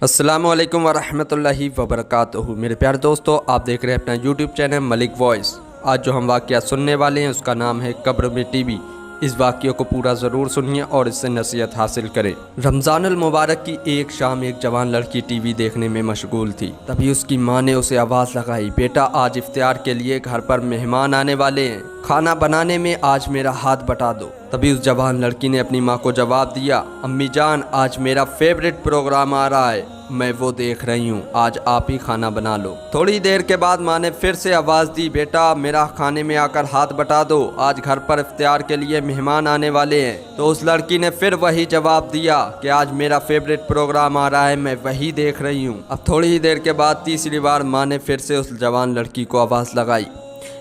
السلام علیکم ورحمۃ اللہ وبرکاتہ۔ میرے پیارے دوستو، آپ دیکھ رہے ہیں اپنا یوٹیوب چینل ملک وائس۔ آج جو ہم واقعہ سننے والے ہیں اس کا نام ہے قبر میں ٹی وی۔ اس واقعے کو پورا ضرور سنیے اور اس سے نصیحت حاصل کریں۔ رمضان المبارک کی ایک شام ایک جوان لڑکی ٹی وی دیکھنے میں مشغول تھی۔ تبھی اس کی ماں نے اسے آواز لگائی، بیٹا آج افطار کے لیے گھر پر مہمان آنے والے ہیں، کھانا بنانے میں آج میرا ہاتھ بٹا دو۔ تبھی اس جوان لڑکی نے اپنی ماں کو جواب دیا، امی جان آج میرا فیوریٹ پروگرام آ رہا ہے، میں وہ دیکھ رہی ہوں، آج آپ ہی کھانا بنا لو۔ تھوڑی دیر کے بعد ماں نے پھر سے آواز دی، بیٹا میرا کھانے میں آ کر ہاتھ بٹا دو، آج گھر پر افطار کے لیے مہمان آنے والے ہیں۔ تو اس لڑکی نے پھر وہی جواب دیا کہ آج میرا فیوریٹ پروگرام آ رہا ہے، میں وہی دیکھ رہی ہوں۔ اب تھوڑی ہی دیر کے بعد تیسری بار ماں نے پھر سے اس جوان لڑکی کو آواز لگائی،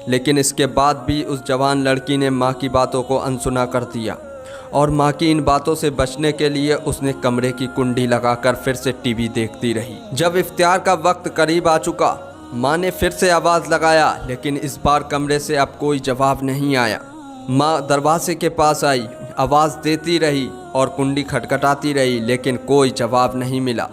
لیکن اس کے بعد بھی اس جوان لڑکی نے ماں کی باتوں کو انسنا کر دیا اور ماں کی ان باتوں سے بچنے کے لیے اس نے کمرے کی کنڈی لگا کر پھر سے ٹی وی دیکھتی رہی۔ جب افطار کا وقت قریب آ چکا، ماں نے پھر سے آواز لگایا، لیکن اس بار کمرے سے اب کوئی جواب نہیں آیا۔ ماں دروازے کے پاس آئی، آواز دیتی رہی اور کنڈی کھٹکھٹاتی رہی، لیکن کوئی جواب نہیں ملا۔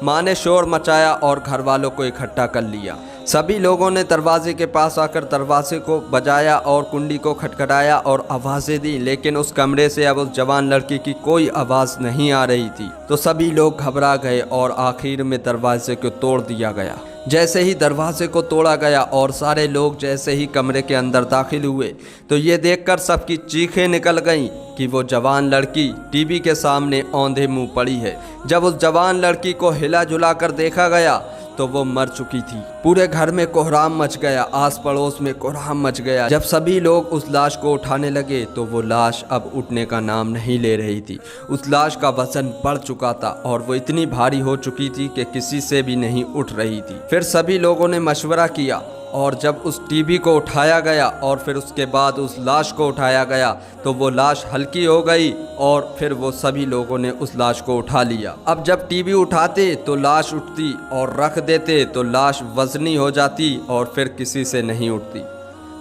ماں نے شور مچایا اور گھر والوں کو اکٹھا کر لیا۔ سبھی لوگوں نے دروازے کے پاس آ کر دروازے کو بجایا اور کنڈی کو کھٹکھٹایا اور آوازیں دی، لیکن اس کمرے سے اب اس جوان لڑکی کی کوئی آواز نہیں آ رہی تھی۔ تو سبھی لوگ گھبرا گئے اور آخر میں دروازے کو توڑ دیا گیا۔ جیسے ہی دروازے کو توڑا گیا اور سارے لوگ جیسے ہی کمرے کے اندر داخل ہوئے تو یہ دیکھ کر سب کی چیخیں نکل گئیں کہ وہ جوان لڑکی ٹی وی کے سامنے اوندھے منہ پڑی ہے۔ جب اس جوان لڑکی کو ہلا جلا کر دیکھا گیا تو وہ مر چکی تھی۔ پورے گھر میں کوہرام مچ گیا، آس پڑوس میں کوہرام مچ گیا۔ جب سبھی لوگ اس لاش کو اٹھانے لگے تو وہ لاش اب اٹھنے کا نام نہیں لے رہی تھی۔ اس لاش کا وزن بڑھ چکا تھا اور وہ اتنی بھاری ہو چکی تھی کہ کسی سے بھی نہیں اٹھ رہی تھی۔ پھر سبھی لوگوں نے مشورہ کیا اور جب اس ٹی وی کو اٹھایا گیا اور پھر اس کے بعد اس لاش کو اٹھایا گیا تو وہ لاش ہلکی ہو گئی اور پھر وہ سبھی لوگوں نے اس لاش کو اٹھا لیا۔ اب جب ٹی وی اٹھاتے تو لاش اٹھتی اور رکھ دیتے تو لاش وزنی ہو جاتی اور پھر کسی سے نہیں اٹھتی۔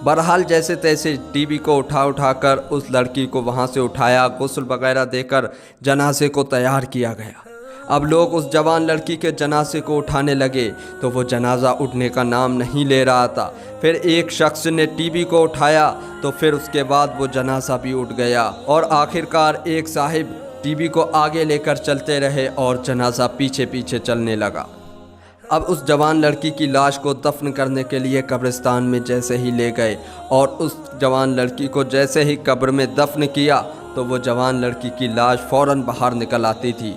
بہرحال جیسے تیسے ٹی وی کو اٹھا کر اس لڑکی کو وہاں سے اٹھایا، غسل وغیرہ دے کر جنازے کو تیار کیا گیا۔ اب لوگ اس جوان لڑکی کے جنازے کو اٹھانے لگے تو وہ جنازہ اٹھنے کا نام نہیں لے رہا تھا۔ پھر ایک شخص نے ٹی وی کو اٹھایا تو پھر اس کے بعد وہ جنازہ بھی اٹھ گیا اور آخرکار ایک صاحب ٹی وی کو آگے لے کر چلتے رہے اور جنازہ پیچھے پیچھے چلنے لگا۔ اب اس جوان لڑکی کی لاش کو دفن کرنے کے لیے قبرستان میں جیسے ہی لے گئے اور اس جوان لڑکی کو جیسے ہی قبر میں دفن کیا تو وہ جوان لڑکی کی لاش فوراً باہر نکل آتی تھی۔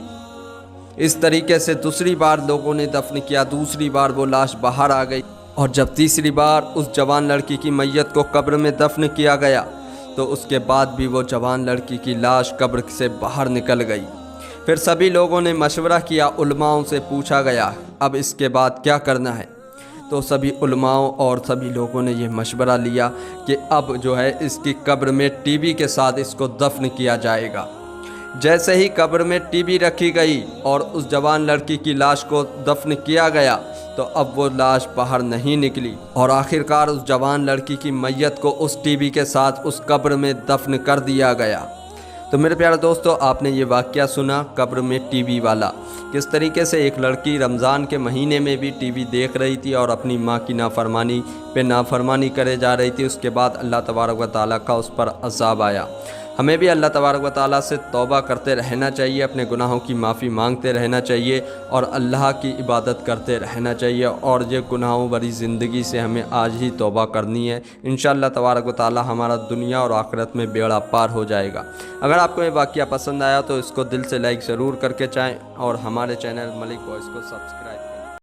اس طریقے سے دوسری بار لوگوں نے دفن کیا، دوسری بار وہ لاش باہر آ گئی اور جب تیسری بار اس جوان لڑکی کی میت کو قبر میں دفن کیا گیا تو اس کے بعد بھی وہ جوان لڑکی کی لاش قبر سے باہر نکل گئی۔ پھر سبھی لوگوں نے مشورہ کیا، علماؤں سے پوچھا گیا اب اس کے بعد کیا کرنا ہے۔ تو سبھی علماؤں اور سبھی لوگوں نے یہ مشورہ لیا کہ اب جو ہے اس کی قبر میں ٹی وی کے ساتھ اس کو دفن کیا جائے گا۔ جیسے ہی قبر میں ٹی وی رکھی گئی اور اس جوان لڑکی کی لاش کو دفن کیا گیا تو اب وہ لاش باہر نہیں نکلی اور آخرکار اس جوان لڑکی کی میت کو اس ٹی وی کے ساتھ اس قبر میں دفن کر دیا گیا۔ تو میرے پیارے دوستو، آپ نے یہ واقعہ سنا قبر میں ٹی وی والا، کس طریقے سے ایک لڑکی رمضان کے مہینے میں بھی ٹی وی دیکھ رہی تھی اور اپنی ماں کی نافرمانی پہ نافرمانی کرے جا رہی تھی۔ اس کے بعد اللہ تبارک و تعالیٰ کا اس پر عذاب آیا۔ ہمیں بھی اللہ تبارک و تعالیٰ سے توبہ کرتے رہنا چاہیے، اپنے گناہوں کی معافی مانگتے رہنا چاہیے اور اللہ کی عبادت کرتے رہنا چاہیے، اور یہ گناہوں بری زندگی سے ہمیں آج ہی توبہ کرنی ہے۔ انشاءاللہ تبارک و تعالیٰ ہمارا دنیا اور آخرت میں بیڑا پار ہو جائے گا۔ اگر آپ کو یہ واقعہ پسند آیا تو اس کو دل سے لائک ضرور کر کے چاہیں اور ہمارے چینل ملک وائس کو سبسکرائب